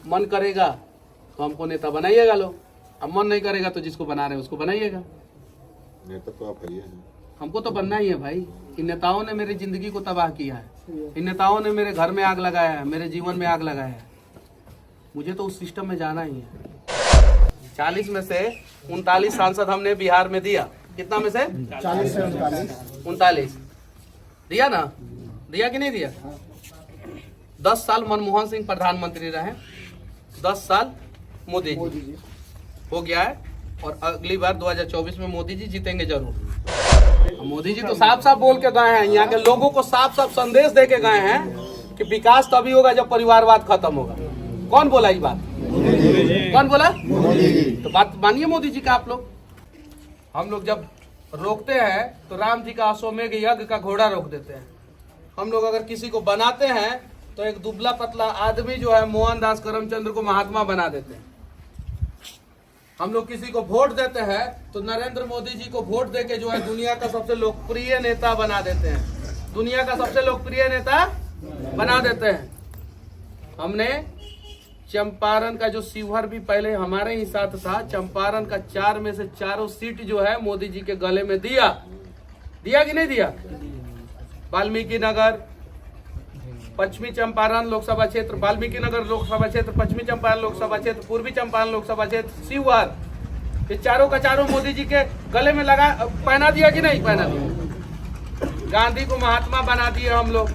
मन करेगा तो हमको नेता बनाइएगा लोग, अब मन नहीं करेगा तो जिसको बना रहे उसको बनाइएगा। नेता तो आप है, हमको तो बनना ही है भाई। इन नेताओं ने मेरी जिंदगी को तबाह किया है, इन नेताओं ने मेरे घर में आग लगाया है, मेरे जीवन में आग लगाया है। मुझे तो उस सिस्टम में जाना ही है। 40 में से 39 सांसद हमने बिहार में दिया। कितना में से? 40 से 39 दिया ना, दिया कि नहीं दिया? 10 साल मनमोहन सिंह प्रधानमंत्री रहे, 10 साल मोदी जी हो गया है, और अगली बार 2024 में मोदी जी जीतेंगे जरूर। मोदी जी तो साफ साफ बोल के गए हैं, यहाँ के लोगों को साफ साफ संदेश दे के गए हैं कि विकास तभी होगा जब परिवारवाद खत्म होगा। कौन बोला ये बात? कौन बोला? तो बात मानिए मोदी जी का आप लोग। हम लोग जब रोकते हैं तो राम जी का अश्वमेघ यज्ञ का घोड़ा रोक देते हैं। हम लोग अगर किसी को बनाते हैं तो एक दुबला पतला आदमी जो है मोहनदास करमचंद को महात्मा बना देते हैं। हम लोग किसी को वोट देते हैं तो नरेंद्र मोदी जी को वोट देके जो है दुनिया का सबसे लोकप्रिय नेता बना देते हैं, दुनिया का सबसे लोकप्रिय नेता बना देते हैं। हमने चंपारण का जो शिवहर भी पहले हमारे ही साथ था, चंपारण का 4 में से 4 सीट जो है मोदी जी के गले में दिया कि नहीं दिया? वाल्मीकि नगर, पश्चिमी चंपारण लोकसभा क्षेत्र, वाल्मीकि नगर लोकसभा क्षेत्र, पश्चिमी चंपारण लोकसभा क्षेत्र, पूर्वी चंपारण लोकसभा क्षेत्र, शिवहर, ये चारों का चारों मोदी जी के गले में लगा पहना दिया कि नहीं पहना दिया? गांधी को महात्मा बना दिए हम लोग।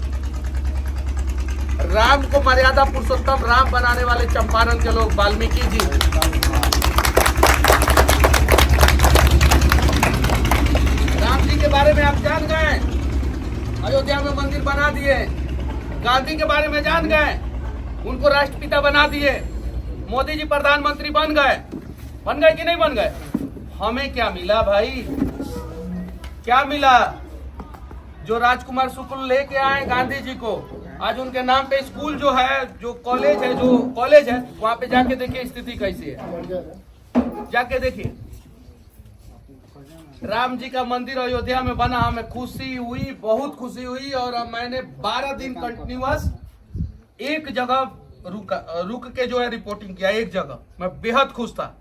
राम को मर्यादा पुरुषोत्तम राम बनाने वाले चंपारण के लोग वाल्मीकि जी। राम जी के बारे में आप जान गए, अयोध्या में मंदिर बना दिए। गांधी के बारे में जान गए, उनको राष्ट्रपिता बना दिए। मोदी जी प्रधानमंत्री बन गए कि नहीं बन गए? हमें क्या मिला भाई? क्या मिला? जो राजकुमार शुक्ल लेके आए गांधी जी को, आज उनके नाम पे स्कूल जो है, जो कॉलेज है, वहां पे जाके देखिए स्थिति कैसी है, जाके देखिए। राम जी का मंदिर अयोध्या में बना, हमें खुशी हुई, बहुत खुशी हुई। और मैंने 12 दिन कंटिन्यूअस एक जगह रुक के जो है रिपोर्टिंग किया, एक जगह। मैं बेहद खुश था।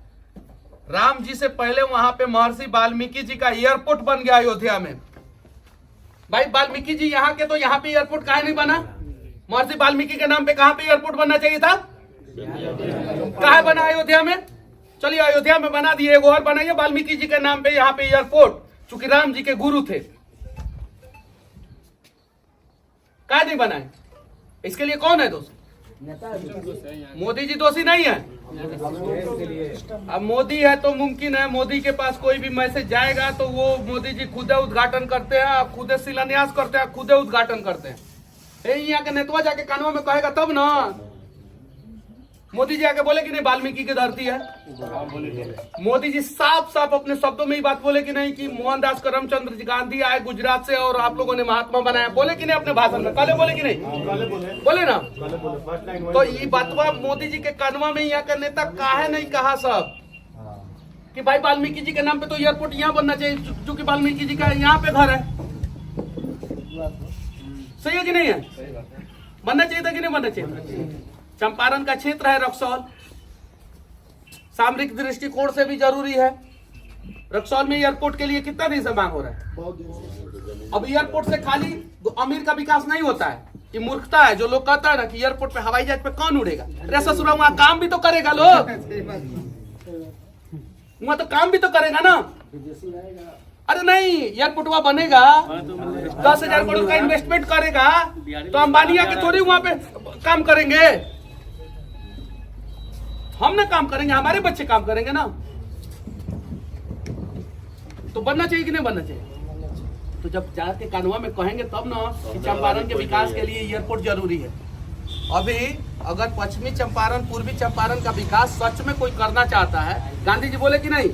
राम जी से पहले वहां पे महर्षि वाल्मीकि जी का एयरपोर्ट बन गया अयोध्या में। भाई वाल्मीकि जी यहाँ के, तो यहाँ पे एयरपोर्ट काहे नहीं बना? महर्षि वाल्मीकि के नाम पे कहाँ पे एयरपोर्ट बनना चाहिए था? कहाँ बना? अयोध्या में। चलिए अयोध्या में बना दिए, एक और बनाइए वाल्मीकि जी के नाम पे यहाँ पे एयरपोर्ट, चूंकि राम जी के गुरु थे। कहा नहीं बनाए? इसके लिए कौन है दोषी? मोदी जी दोषी नहीं है। अब मोदी है तो मुमकिन है, मोदी के पास कोई भी मैसेज जाएगा तो वो मोदी जी खुदे उद्घाटन करते हैं, खुदे शिलान्यास करते हैं, खुदे उद्घाटन करते हैं। यहाँ के नेतवा जाके कानों में कहेगा तब ना। मोदी जी आके बोले कि नहीं वाल्मीकि की धरती है? मोदी जी साफ साफ अपने शब्दों में ही बात बोले कि नहीं कि मोहनदास करमचंद गांधी आए गुजरात से और आप लोगों ने महात्मा बनाया? बोले कि नहीं अपने भाषण में? कल बोले कि नहीं? बोले ना। तो ये बातवा मोदी जी के कानवा में यहाँ का नेता काहे नहीं कहा सब कि भाई वाल्मीकि जी के नाम पे तो एयरपोर्ट यहाँ बनना चाहिए, क्योंकि वाल्मीकि जी का यहाँ पे घर है। सही है कि नहीं है? बनना चाहिए था कि नहीं बनना चाहिए? चंपारण का क्षेत्र है रक्सौल, सामरिक दृष्टिकोण से भी जरूरी है। रक्सौल में एयरपोर्ट के लिए कितना दिन से मांग हो रहा है? अब एयरपोर्ट से खाली अमीर का विकास नहीं होता है, ये मूर्खता है। जो लोग कहता है ना कि एयरपोर्ट पे हवाई जहाज पे कौन उड़ेगा, अरे ससुरा वहां काम भी तो करेगा लोग, वहां तो काम भी तो करेगा ना। अरे नहीं, एयरपोर्ट वहां बनेगा, 10,000 करोड़ का इन्वेस्टमेंट करेगा तो अंबानी आके थोड़ी वहां पे काम करेंगे। हम ना काम करेंगे, हमारे बच्चे काम करेंगे ना। तो बनना चाहिए कि नहीं बनना चाहिए? तो जब जाके कानवा में कहेंगे तब ना कि चंपारण के विकास के लिए एयरपोर्ट जरूरी है। अभी अगर पश्चिमी चंपारण पूर्वी चंपारण का विकास सच में कोई करना चाहता है, गांधी जी बोले कि नहीं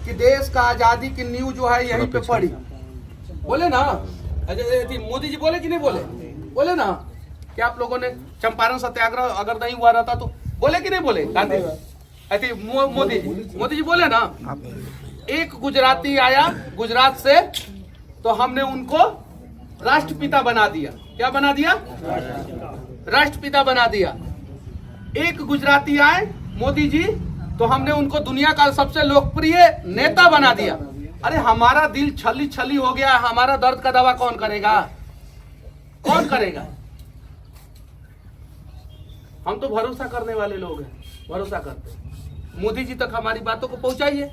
कि देश का आजादी की नींव जो है यहीं पे पड़ी? बोले ना। मोदी जी बोले कि नहीं बोले? बोले ना। क्या आप लोगों ने चंपारण सत्याग्रह अगर नहीं हुआ रहता तो बोले कि नहीं बोले गांधी? मोदी जी बोले ना। एक गुजराती आया गुजरात से तो हमने उनको राष्ट्रपिता बना दिया। क्या बना दिया? राष्ट्रपिता बना दिया। एक गुजराती आए मोदी जी तो हमने उनको दुनिया का सबसे लोकप्रिय नेता बना दिया। अरे हमारा दिल छली छली हो गया, हमारा दर्द का दवा कौन करेगा? कौन करेगा? हम तो भरोसा करने वाले लोग हैं, भरोसा करते हैं। मोदी जी तक हमारी बातों को पहुंचाइए।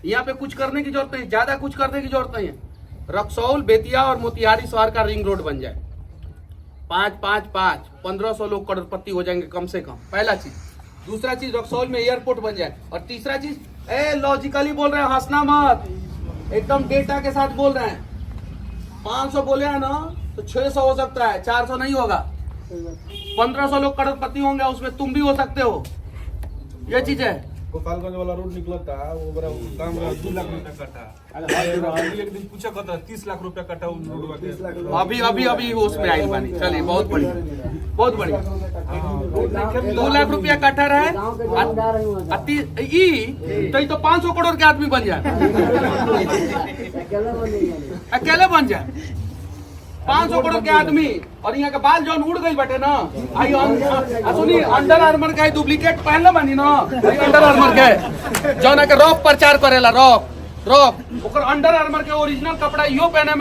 यहाँ पे कुछ करने की जरूरत नहीं, ज्यादा कुछ करने की जरूरत नहीं है। रक्सौल, बेतिया और मोतिहारी शहर का रिंग रोड बन जाए, 1500 लोग करोड़पति हो जाएंगे कम से कम, पहला चीज। दूसरा चीज, रक्सौल में एयरपोर्ट बन जाए। और तीसरा चीज, लॉजिकली बोल रहे हैं, हंसना मत, एकदम डेटा के साथ बोल रहे हैं। 500 बोले हैं ना तो 600 हो सकता है, 400 नहीं होगा। 1500 लोग करोड़पति होंगे, उसमें तुम भी हो सकते हो। ये चीज है। गोपालगंज वाला रोड निकला था, वो बड़ा काम 2 लाख रुपया कटा। एक दिन पूछा कहता 30 लाख रुपया कटा रोड। अभी उसमें आई बानी। चलिए, बहुत बढ़िया, बहुत बढ़िया। 2 लाख रुपया कटा रहे, तो 500 करोड़ के आदमी बन जाए, अकेले बन जाए 500 करोड़ के आदमी। और यहाँ के बाल जौन उड़ गई बटे ना, सुनिए, अंडर आर्मर का डुप्लीकेट पहले बनी ना, अंडर आर्मर के जौन के रॉक प्रचार करेला, रॉक ओकर अंडर आर्मर के ओरिजिनल कपड़ा यो पहने,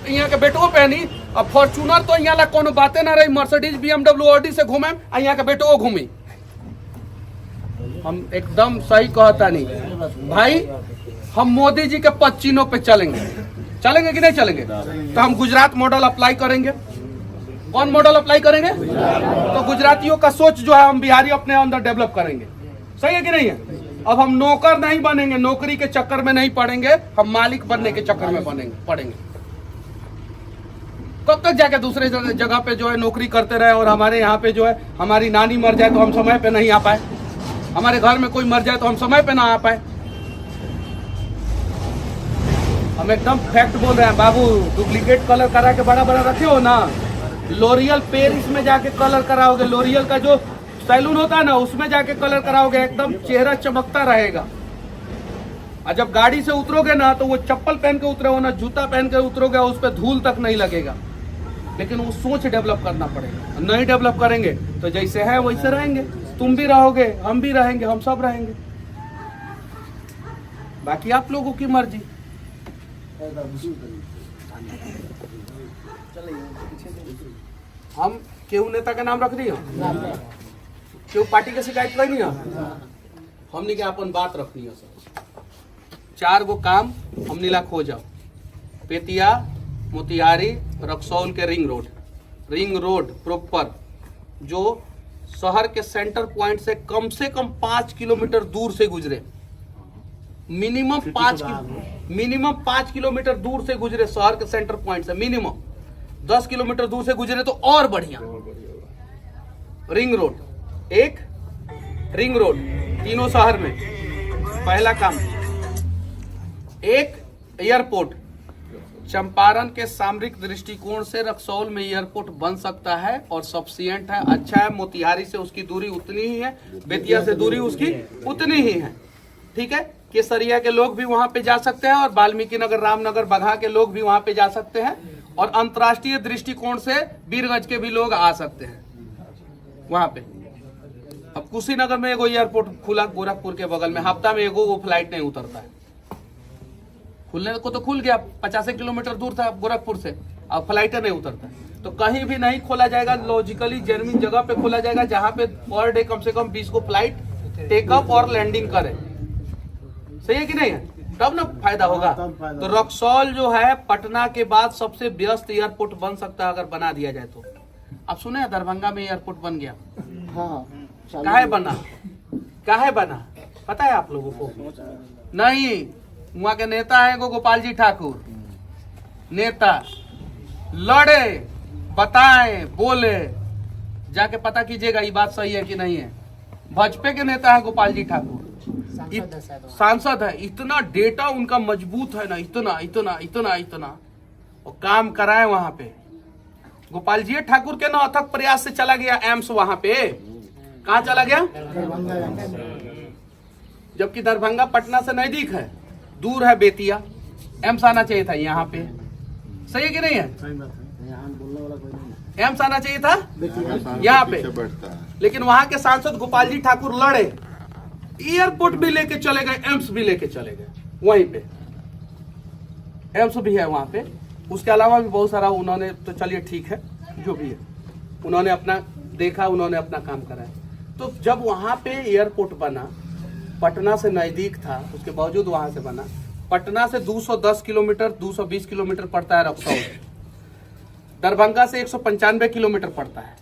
यहाँ के बेटो पहनी। अब फॉर्चूनर तो यहाँ ला कोनो बातें ना रही, मर्सिडीज BMW ऑडी से घूमे, यहाँ के बेटो घूमी। हम एकदम सही कहता नहीं भाई, हम मोदी जी के पच्चीनों पे चलेंगे कि नहीं चलेंगे? तो हम गुजरात मॉडल अप्लाई करेंगे। कौन मॉडल अप्लाई करेंगे? तो गुजरातियों का सोच जो है हम बिहारी अपने अंदर डेवलप करेंगे। सही है कि नहीं है? अब हम नौकर नहीं बनेंगे, नौकरी के चक्कर में नहीं पड़ेंगे, हम मालिक बनने के चक्कर में पड़ेंगे। कब तक जाके दूसरे जगह पे जो है नौकरी करते रहे, और हमारे यहाँ पे जो है हमारी नानी मर जाए तो हम समय पे नहीं आ पाए, हमारे घर में कोई मर जाए तो हम समय पे ना आ पाए। हम एकदम फैक्ट बोल रहे हैं बाबू। डुप्लीकेट कलर करा के बड़ा बड़ा रखे हो ना, लोरियल पेरिस में जाके कलर कराओगे, लोरियल का जो सैलून होता है ना, उसमें जाके कलर कराओगे, एकदम चेहरा चमकता रहेगा। और जब गाड़ी से उतरोगे ना, तो वो चप्पल पहन के उतरे हो ना, जूता पहन के उतरोगे, उस पर धूल तक नहीं लगेगा। लेकिन वो सोच डेवलप करना पड़ेगा। नहीं डेवलप करेंगे तो जैसे है वैसे रहेंगे। तुम भी रहोगे, हम भी रहेंगे, हम सब रहेंगे। बाकी आप लोगों की मर्जी। हम केहू नेता का नाम रख दियो, केहू पार्टी के शिकायत करनी है, हमने के अपन बात रखनी है। सब 4 गो काम हमने ला खो जाओ। बेतिया, मोतिहारी, रक्सौल के रिंग रोड प्रॉपर, जो शहर के सेंटर पॉइंट से कम 5 किलोमीटर दूर से गुजरे, मिनिमम 5 किलोमीटर दूर से गुजरे शहर के सेंटर पॉइंट से। मिनिमम 10 किलोमीटर दूर से गुजरे तो और बढ़िया। रिंग रोड तीनों शहर में, पहला काम। एक एयरपोर्ट, चंपारण के सामरिक दृष्टिकोण से रक्सौल में एयरपोर्ट बन सकता है और सफिशिएंट है, अच्छा है। मोतिहारी से उसकी दूरी उतनी ही है, बेतिया से दूरी उसकी उतनी ही है, ठीक है। केसरिया के लोग भी वहां पे जा सकते हैं, और वाल्मीकि नगर, रामनगर, बगहा के लोग भी वहां पे जा सकते हैं, और अंतर्राष्ट्रीय दृष्टिकोण से वीरगंज के भी लोग आ सकते हैं वहां पे। अब कुशीनगर में एगो एयरपोर्ट खुला, गोरखपुर के बगल में, हफ्ता में एगो वो फ्लाइट नहीं उतरता है। खुलने को तो खुल गया, 50 किलोमीटर दूर था गोरखपुर से, अब फ्लाइट नहीं उतरता। तो कहीं भी नहीं खोला जाएगा, लॉजिकली जेन्युइन जगह पे खोला जाएगा, जहां पे पर डे कम से कम 20 को फ्लाइट टेकअप और लैंडिंग करे। सही है कि नहीं है? तब ना फायदा होगा। तो रक्सौल जो है पटना के बाद सबसे व्यस्त एयरपोर्ट बन सकता है, अगर बना दिया जाए तो। अब सुने दरभंगा में एयरपोर्ट बन गया, काहे बना पता है आप लोगों को? नहीं, वहां के नेता है गोपाल जी ठाकुर, नेता लड़े, बताए, बोले, जाके पता कीजिएगा ये बात सही है कि नहीं है। भाजपा के नेता है गोपाल जी ठाकुर, सांसद है, इतना डेटा उनका मजबूत है ना, इतना और काम कराए वहां पे। गोपाल जी ठाकुर के ना अथक प्रयास से चला गया एम्स वहां पे। कहा चला गया? जबकि दरभंगा पटना से नजदीक है, दूर है बेतिया, एम्स आना चाहिए था यहाँ पे। सही है कि नहीं है? एम्स आना चाहिए था यहाँ पे। लेकिन वहां के सांसद गोपाल जी ठाकुर लड़े, एयरपोर्ट भी लेके चले गए, एम्स भी लेके चले गए, वहीं पे एम्स भी है वहां पे। उसके अलावा भी बहुत सारा उन्होंने, तो चलिए ठीक है जो भी है, उन्होंने अपना देखा, उन्होंने अपना काम कराया। तो जब वहां पे एयरपोर्ट बना, पटना से नजदीक था, उसके बावजूद वहां से बना। पटना से 210 किलोमीटर 220 किलोमीटर पड़ता है रक्सौल, दरभंगा से 195 किलोमीटर पड़ता है,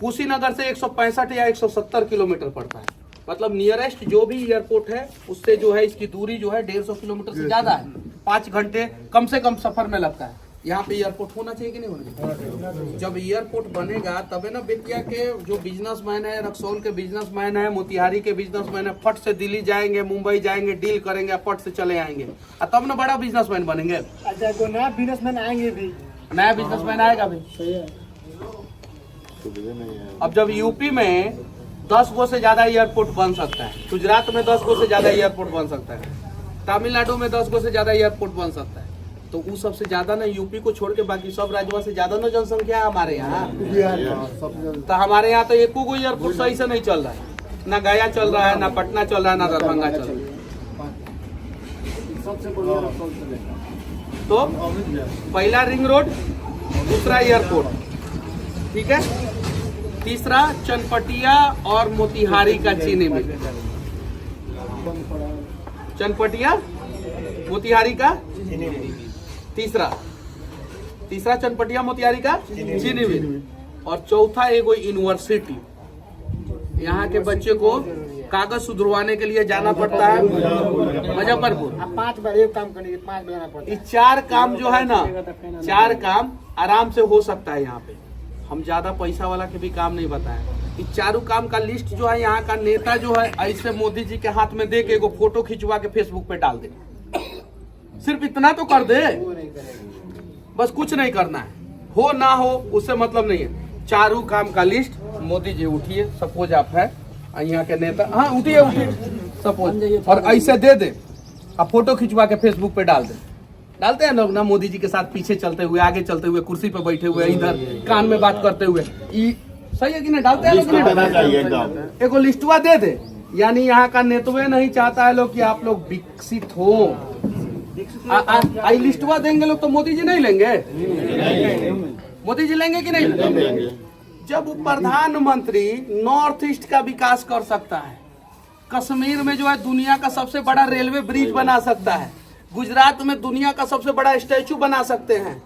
कुशीनगर से 165 या 170 किलोमीटर पड़ता है। मतलब नियरेस्ट जो भी एयरपोर्ट है उससे जो है इसकी दूरी जो है 150 किलोमीटर से ज्यादा है। 5 घंटे कम से कम सफर में लगता है। यहाँ पे एयरपोर्ट होना चाहिए कि नहीं होना चाहिए? जब एयरपोर्ट बनेगा तबे ना बेतिया के जो बिजनेसमैन है, रक्सौल के बिजनेसमैन है, मोतिहारी के बिजनेसमैन है, फट से दिल्ली जाएंगे, मुंबई जाएंगे, डील करेंगे, फट से चले आएंगे, और तब ना बड़ा बिजनेसमैन बनेंगे। अच्छा, कोई नया बिजनेसमैन आएंगे भी, नया बिजनेसमैन आएगा भी। सही है। सुविधा नहीं है। अब जब यूपी में 10 गो से ज्यादा एयरपोर्ट बन सकता है, गुजरात में 10 गो से ज्यादा एयरपोर्ट बन सकता है, तमिलनाडु में 10 गो से ज्यादा एयरपोर्ट बन सकता है, तो वो सबसे ज्यादा ना यूपी को छोड़ के बाकी सब राज्यों से ज्यादा ना जनसंख्या है हमारे यहाँ। तो हमारे यहाँ तो एक को एयरपोर्ट सही से नहीं चल रहा है, ना गया चल रहा है, ना पटना चल रहा है, ना दरभंगा चल रहा है। तो पहला रिंग रोड, दूसरा एयरपोर्ट, ठीक है, तीसरा चनपटिया और मोतिहारी का चीनी मिल। चनपटिया मोतिहारी का तीसरा चनपटिया मोतिहारी का चीनी मिल, और चौथा एगो यूनिवर्सिटी। यहाँ के बच्चे को कागज सुधरवाने के लिए जाना पड़ता है मुजफ्फरपुर। अब 5 बार एक काम करने के 5 बजाना पड़ता ये 4 काम जो है ना, 4 काम आराम से हो सकता है यहाँ पे। हम ज्यादा पैसा वाला के भी काम नहीं बताए। ये चारों काम का लिस्ट जो है यहाँ का नेता जो है ऐसे मोदी जी के हाथ में दे के एगो फोटो खिंचवा के फेसबुक पे डाल दे, सिर्फ इतना तो कर दे, बस कुछ नहीं करना है, हो ना हो उससे मतलब नहीं है। चारों काम का लिस्ट मोदी जी उठिए, सपोज आप है यहाँ के नेता, हाँ उठिए सपोज, और ऐसे दे दे, अब फोटो खिंचवा के फेसबुक पे डाल दे। डालते हैं लोग ना मोदी जी के साथ पीछे चलते हुए, आगे चलते हुए, कुर्सी पे बैठे हुए, इधर कान में बात करते हुए, सही है कि नहीं? डालते हैं लोग नहीं? एगो लिस्टवा दे दे, यानी यहाँ का नेतृत्व नहीं चाहता है लोग कि आप लोग विकसित हो। आई लिस्टवा देंगे लोग तो मोदी जी नहीं लेंगे? मोदी जी लेंगे कि नहीं? जब वो प्रधानमंत्री नॉर्थ ईस्ट का विकास कर सकता है, कश्मीर में जो है दुनिया का सबसे बड़ा रेलवे ब्रिज बना सकता है, गुजरात में दुनिया का सबसे बड़ा स्टैचू बना सकते हैं,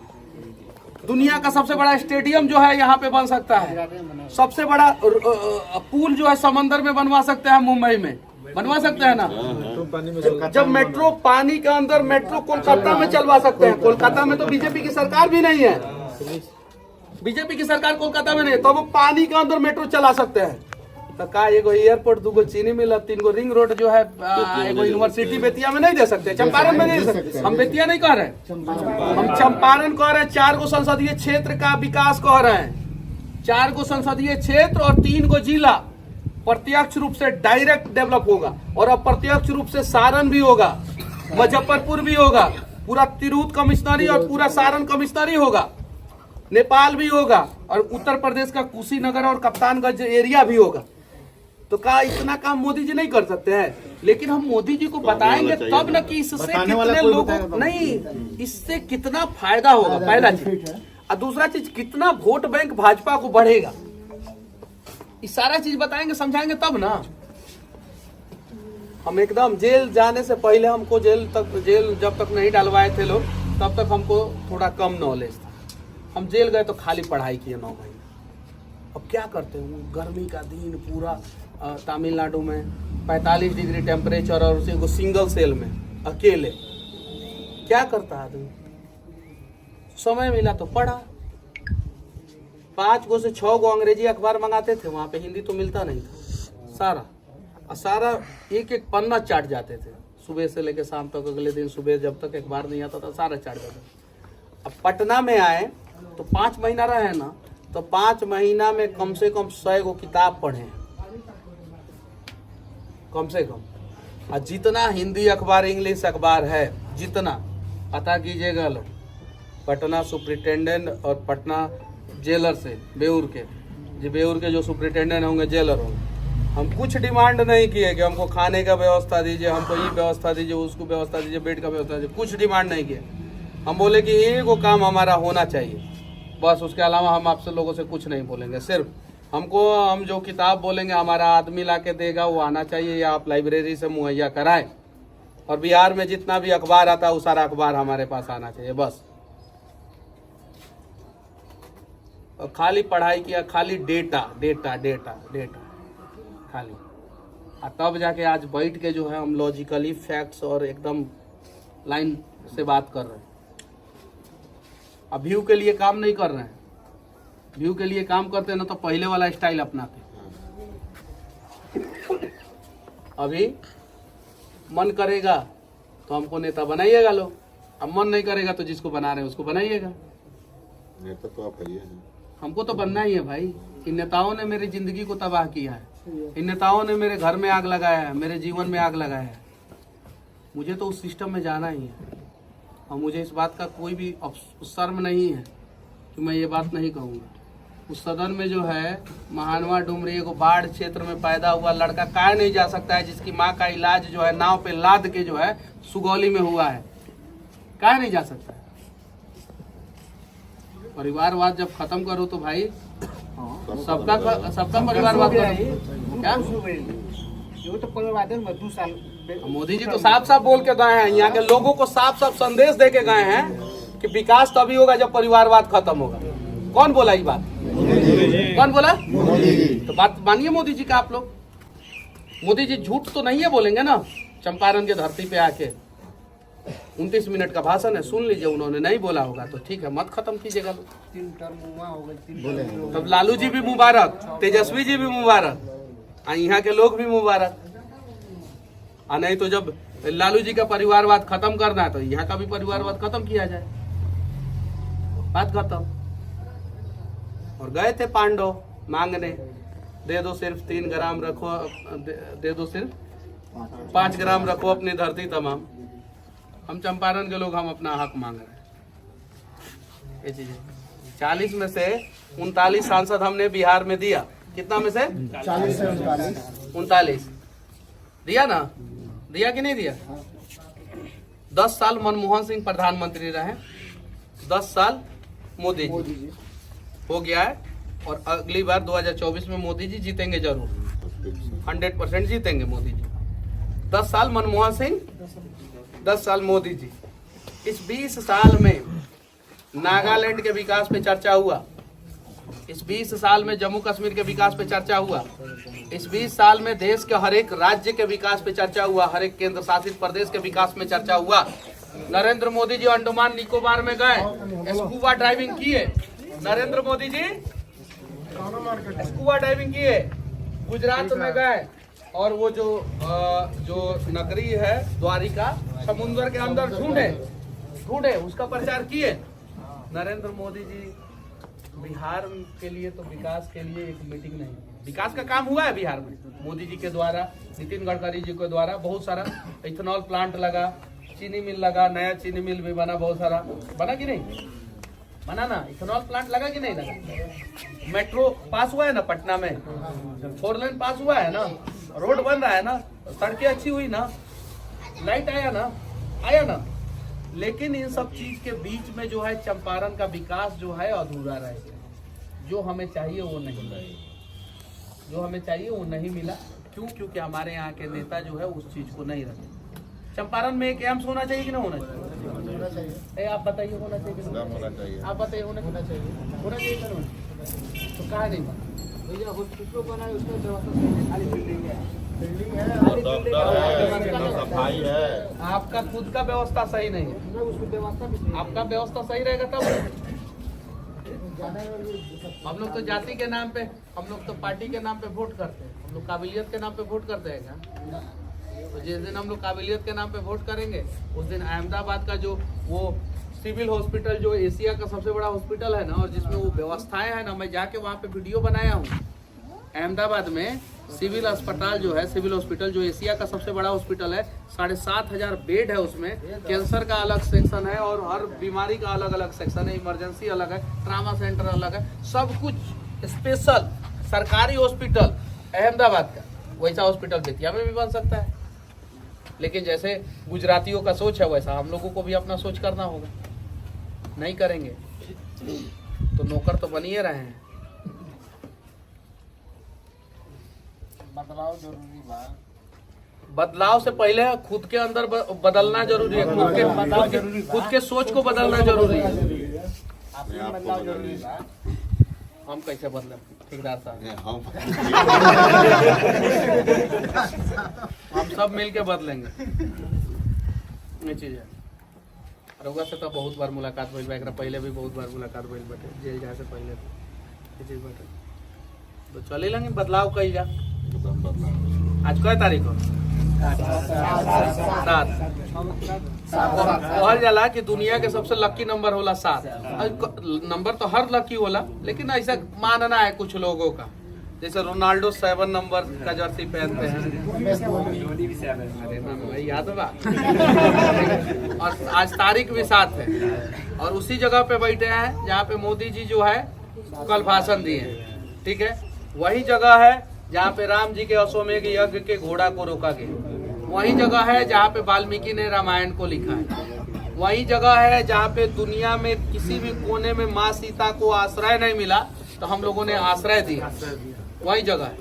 दुनिया का सबसे बड़ा स्टेडियम जो है यहाँ पे बन सकता है, सबसे बड़ा पुल जो है समंदर में बनवा सकते हैं, मुंबई में बनवा सकते हैं ना। जब मेट्रो पानी के अंदर, मेट्रो कोलकाता में चलवा सकते हैं। कोलकाता में तो बीजेपी की सरकार भी नहीं है, बीजेपी की सरकार कोलकाता में नहीं है, तो वो पानी के अंदर मेट्रो चला सकते हैं। तो का एगो एयरपोर्ट, 2 गो चीनी मिल, 3 गो रिंग रोड जो है, एगो यूनिवर्सिटी बेतिया में नहीं दे सकते, चंपारण में नहीं दे सकते। हम बेतिया नहीं कह रहे, हम चंपारण कह रहे हैं। 4 गो संसदीय क्षेत्र का विकास कह रहे हैं, 4 गो संसदीय क्षेत्र और 3 गो जिला प्रत्यक्ष रूप से डायरेक्ट डेवलप होगा, और अप्रत्यक्ष रूप से सारण भी होगा, मुजफ्फरपुर भी होगा, पूरा तिरहुत कमिश्नरी और पूरा सारण कमिश्नरी होगा, नेपाल भी होगा, और उत्तर प्रदेश का कुशीनगर और कप्तानगंज एरिया भी होगा। तो का इतना काम मोदी जी नहीं कर सकते हैं? लेकिन हम मोदी जी को बताएंगे तब न कि इससे कितने लोगों, नहीं, इससे कितना फायदा होगा, पहला चीज। और दूसरा चीज, कितना वोट बैंक भाजपा को बढ़ेगा, ये सारा चीज बताएंगे, समझाएंगे तब ना। हम एकदम जेल जाने से पहले, हमको जेल जब तक नहीं डालवाए थे लोग, तब तक हमको थोड़ा कम नॉलेज था। हम जेल गए तो खाली पढ़ाई किए 9 महीने। अब क्या करते हैं, गर्मी का दिन पूरा, तमिलनाडु में 45 डिग्री टेम्परेचर, और उसे को सिंगल सेल में अकेले, क्या करता है आदमी? समय मिला तो पढ़ा। 5 गो से 6 गो अंग्रेजी अखबार मंगाते थे, वहां पे हिंदी तो मिलता नहीं था, सारा एक पन्ना चाट जाते थे, सुबह से लेकर शाम तक। अगले दिन सुबह जब तक अखबार नहीं आता था, सारा चाट जाता। अब पटना में आए तो 5 महीना रहे ना, तो 5 महीना में कम से कम 100 गो किताब पढ़े, कम से कम। और जितना हिंदी अखबार, इंग्लिश अखबार है, जितना पता कीजिएगा लोग, पटना सुप्रिंटेंडेंट और पटना जेलर से, बेऊर के जी बेऊर के जो सुप्रिंटेंडेंट होंगे जेलर होंगे। हम कुछ डिमांड नहीं किए कि हमको खाने का व्यवस्था दीजिए, हमको ये व्यवस्था दीजिए, उसको व्यवस्था दीजिए, बेड का व्यवस्था दीजिए, कुछ डिमांड नहीं किए। हम बोले कि एक वो काम हमारा होना चाहिए, बस उसके अलावा हम आपसे लोगों से कुछ नहीं बोलेंगे। सिर्फ हमको हम जो किताब बोलेंगे हमारा आदमी ला के देगा वो आना चाहिए, या आप लाइब्रेरी से मुहैया कराएं। और बिहार में जितना भी अखबार आता है वो सारा अखबार हमारे पास आना चाहिए बस। और खाली पढ़ाई किया, खाली डेटा डेटा डेटा डेटा खाली, और तब जाके आज बैठ के जो है हम लॉजिकली फैक्ट्स और एकदम लाइन से बात कर रहे हैं। अब व्यू के लिए काम नहीं कर रहे हैं। व्यू के लिए काम करते हैं ना तो पहले वाला स्टाइल अपनाते। अभी मन करेगा तो हमको नेता बनाइएगा लोग, अब मन नहीं करेगा तो जिसको बना रहे हैं उसको बनाइएगा। नेता तो आप है। हमको तो बनना ही है भाई। इन नेताओं ने मेरी जिंदगी को तबाह किया है, इन नेताओं ने मेरे घर में आग लगाया है, मेरे जीवन में आग लगाया है। मुझे तो उस सिस्टम में जाना ही है, और मुझे इस बात का कोई भी शर्म नहीं है कि मैं ये बात नहीं कहूँगा। उस सदन में जो है महानवा डुमरी को बाढ़ क्षेत्र में पैदा हुआ लड़का काहे नहीं जा सकता है, जिसकी माँ का इलाज जो है नाव पे लाद के जो है सुगौली में हुआ है, काहे नहीं जा सकता है? परिवारवाद जब खत्म करो तो भाई सबका परिवारवाद करो। क्या वो तो परिवार में 2 साल मोदी जी तो साफ साफ बोल के गए हैं, यहाँ के लोगों को साफ साफ संदेश दे के गए हैं कि विकास तभी होगा जब परिवारवाद खत्म होगा। कौन बोला ये बात? कौन बोला? तो बात मानिए मोदी जी का आप लोग। मोदी जी झूठ तो नहीं है बोलेंगे ना। चंपारण की धरती पे आके 29 मिनट का भाषण है, सुन लीजिए। उन्होंने नहीं बोला होगा तो ठीक है, मत खत्म कीजिएगा। 3 टर्म हुआ हो गए। तब लालू जी भी मुबारक, तेजस्वी जी भी मुबारक, और यहाँ के लोग भी मुबारक। और नहीं तो जब लालू जी का परिवारवाद खत्म करना है तो यहाँ का भी परिवारवाद खत्म किया जाए, बात खत्म। और गए थे पांडव मांगने, दे दो सिर्फ 3 ग्राम रखो, दे दो सिर्फ 5 ग्राम रखो अपनी धरती तमाम। हम चंपारण के लोग हम अपना हक मांग रहे हैं। ये चीज 40 में से 39 सांसद हमने बिहार में दिया। कितना में से? 40 से 39 दिया ना? दिया कि नहीं दिया? 10 साल मनमोहन सिंह प्रधानमंत्री रहे, 10 साल मोदी जी हो गया है। और अगली बार 2024 में मोदी जी जीतेंगे जरूर, 100% जीतेंगे मोदी जी। 10 साल मनमोहन सिंह, 10 साल मोदी जी। इस 20 साल में नागालैंड के विकास पे चर्चा हुआ, इस 20 साल में जम्मू कश्मीर के विकास पे चर्चा हुआ, इस 20 साल में देश के हर एक राज्य के विकास पे चर्चा हुआ, हर एक केंद्र शासित प्रदेश के विकास में चर्चा हुआ। नरेंद्र मोदी जी अंडमान निकोबार में गए, स्कूबा ड्राइविंग किए। नरेंद्र मोदी जी स्कूबा ड्राइविंग किए, गुजरात में गए, और वो जो नगरी है द्वारिका, समुद्र के अंदर ढूंढे उसका प्रचार किए। नरेंद्र मोदी जी बिहार के लिए तो विकास के लिए एक मीटिंग नहीं, विकास का काम हुआ है बिहार में मोदी जी के द्वारा, नितिन गडकरी जी के द्वारा। बहुत सारा इथेनॉल प्लांट लगा, चीनी मिल लगा, नया चीनी मिल भी बना, बहुत सारा बना कि नहीं बना ना? इथेनॉल प्लांट लगा कि नहीं लगा? मेट्रो पास हुआ है ना पटना में, 4 लेन पास हुआ है ना, रोड बन रहा है ना, सड़कें अच्छी हुई ना, लाइट आया ना। लेकिन इन सब चीज के बीच में जो है चंपारण का विकास जो है अधूरा रह गया। जो हमें चाहिए वो नहीं मिला। क्यों? क्योंकि हमारे यहाँ के नेता जो है उस चीज को नहीं रखे। चंपारण में एक एम्स होना चाहिए कि नहीं होना चाहिए? आप बताइए, होना चाहिए कि नहीं? आप बताइए, होना चाहिए कि नहीं? तो कहा नहीं भैया, हॉस्पिटल बना है, उसमें व्यवस्था खाली बिल्डिंग है, सफाई है। आपका खुद का व्यवस्था सही नहीं है, उसकी व्यवस्था भी आपका व्यवस्था सही रहेगा तब। हम लोग तो जाति के नाम पे, हम लोग तो पार्टी के नाम पे वोट करते हैं, हम लोग काबिलियत के नाम पे वोट करते हैं क्या? तो जिस दिन हम लोग काबिलियत के नाम पे वोट करेंगे उस दिन अहमदाबाद का जो वो सिविल हॉस्पिटल जो एशिया का सबसे बड़ा हॉस्पिटल है ना, और जिसमें वो व्यवस्थाएं हैं ना, मैं जाके वहाँ पे वीडियो बनाया हूँ। अहमदाबाद में सिविल अस्पताल जो है, सिविल हॉस्पिटल जो एशिया का सबसे बड़ा हॉस्पिटल है, 7,500 बेड है उसमें। कैंसर का अलग सेक्शन है और हर बीमारी का अलग अलग सेक्शन है, इमरजेंसी अलग है, ट्रामा सेंटर अलग है, सब कुछ स्पेशल सरकारी हॉस्पिटल अहमदाबाद का, वैसा हॉस्पिटल बेतिया में भी बन सकता है। लेकिन जैसे गुजरातियों का सोच है वैसा हम लोगों को भी अपना सोच करना होगा। नहीं करेंगे तो नौकर तो बन ही रहे हैं। बदलाव जरूरी बा। बदलाव से पहले खुद के अंदर बदलना जरूरी है। खुद के सोच को बदलना जरूरी है। आपने बदलाव जरूरी बा। हम कैसे बदले ठेकेदार साहब? हम सब मिलके बदलेंगे। ये चीज है। रउआ से तो बहुत बार मुलाकात भइल बा, एकरा पहले भी बहुत बार मुलाकात भइल बाटे, जेल जाए से पहले ये चीज बाटे। तो चले लेंगे बदलाव कई जा। आज क्या तारीख हो? 7। कहल जाला कि दुनिया के सबसे लकी नंबर होला 7। नंबर तो हर लकी होला, लेकिन ऐसा मानना है कुछ लोगों का। जैसे रोनाल्डो 7 नंबर का जर्सी पहनते हैं। अरे ना भाई याद होगा। और आज तारीख भी 7 है और उसी जगह पे बैठे हैं जहाँ पे मोदी जी जो है कल भाषण दिए हैं। ठीक है, वही जगह है जहाँ पे राम जी के अश्वमेध यज्ञ के घोड़ा को रोका गया। वही जगह है जहाँ पे वाल्मीकि ने रामायण को लिखा है। वही जगह है जहाँ पे दुनिया में किसी भी कोने में माँ सीता को आश्रय नहीं मिला तो हम लोगों ने आश्रय दिया। वही जगह है।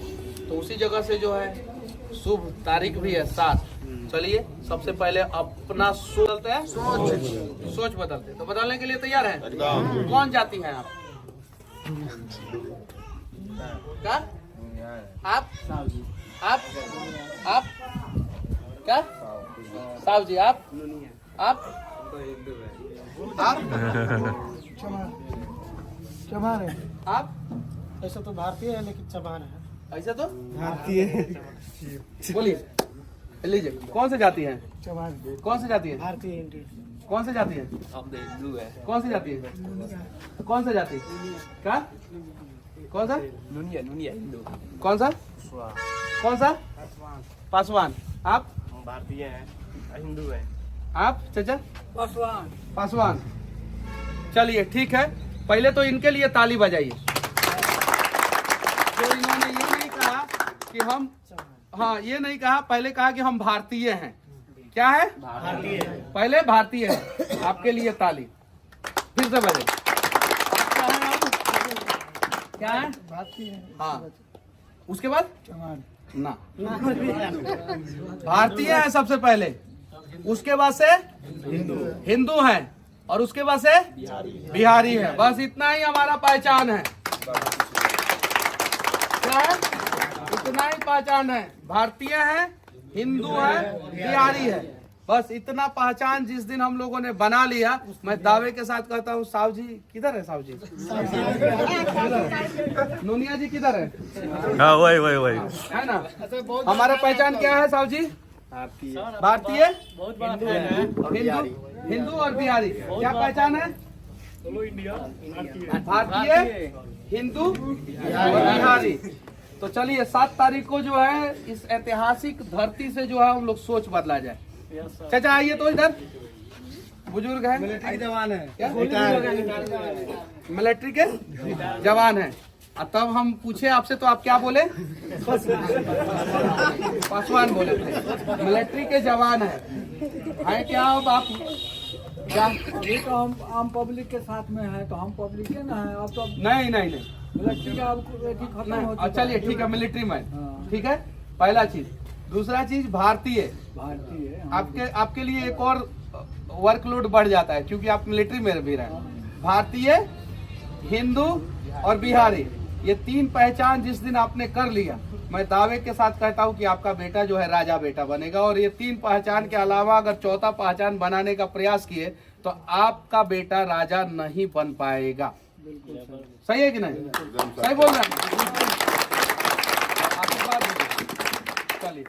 तो उसी जगह से जो है शुभ तारीख भी है 7। चलिए सबसे पहले अपना सोच बदलते हैं। सोच बदलते हैं। तो बदलने के लिए तैयार हैं? कौन जाती हैं आप? क्या आप क्या साहब जी? आप चमार है। आप ऐसा तो भारतीय है लेकिन चमार है। ऐसा तो भारतीय बोलिए, लीजिए। कौन से जाती हैं? चमार। कौन से जाती है? भारतीय इंडियन। कौन से जाती है? कौन सी जाती है? कौन सा जाती? क्या? कौन सा? कौन सा? कौन सा? पासवान। आप? भारतीय है, हिंदू है। आप चाचा? पासवान। चलिए ठीक है, पहले तो इनके लिए ताली बजाइए। तो इन्होंने ये नहीं कहा कि हम, हाँ ये नहीं कहा, पहले कहा कि हम भारतीय हैं। क्या है? भारतीय। पहले भारतीय है। आपके लिए ताली। फिर से बजे। क्या है? भारतीय है। हाँ, उसके बाद चमार। ना, भारतीय है सबसे पहले, उसके बाद से हिंदू है और उसके बाद से बिहारी है। बस इतना ही हमारा पहचान है। क्या है? इतना ही पहचान है। भारतीय है, हिंदू है, बिहारी है। बस इतना पहचान जिस दिन हम लोगों ने बना लिया, मैं दावे के साथ कहता हूँ। साहब जी किधर है? साहब जी नूनिया जी किधर है? हाँ वही है ना? हमारा पहचान क्या है साहब जी? भारतीय, हिंदू और बिहारी। क्या पहचान है? भारतीय, हिंदू और बिहारी। तो चलिए 7 तारीख को जो है इस ऐतिहासिक धरती से जो है हम लोग सोच बदला जाए। चाचा आइए तो इधर, बुजुर्ग है, जवान है, मिलिट्री के जवान है। और तब हम पूछे आपसे तो आप क्या बोले? पासवान बोले थे। मिलिट्री के जवान है क्या? अब आप क्या? अभी तो हम आम पब्लिक के साथ में है, तो हम पब्लिक है ना है। अब तो नहीं मिलिट्री का खत्म हो चुका है। चलिए ठीक है, मिलिट्री में हाँ। ठीक है, पहला चीज। दूसरा चीज भारतीय है। आपके लिए एक और वर्कलोड बढ़ जाता है क्योंकि आप मिलिट्री में भी रहे। भारतीय, हिंदू और बिहारी, ये 3 पहचान जिस दिन आपने कर लिया, मैं दावे के साथ कहता हूं कि आपका बेटा जो है राजा बेटा बनेगा। और ये 3 पहचान के अलावा अगर 4था पहचान बनाने का प्रयास किए तो आपका बेटा राजा नहीं बन पाएगा। सही है कि नहीं? सही बोल रहे हैं? आशीर्वाद दीजिए। चलिए।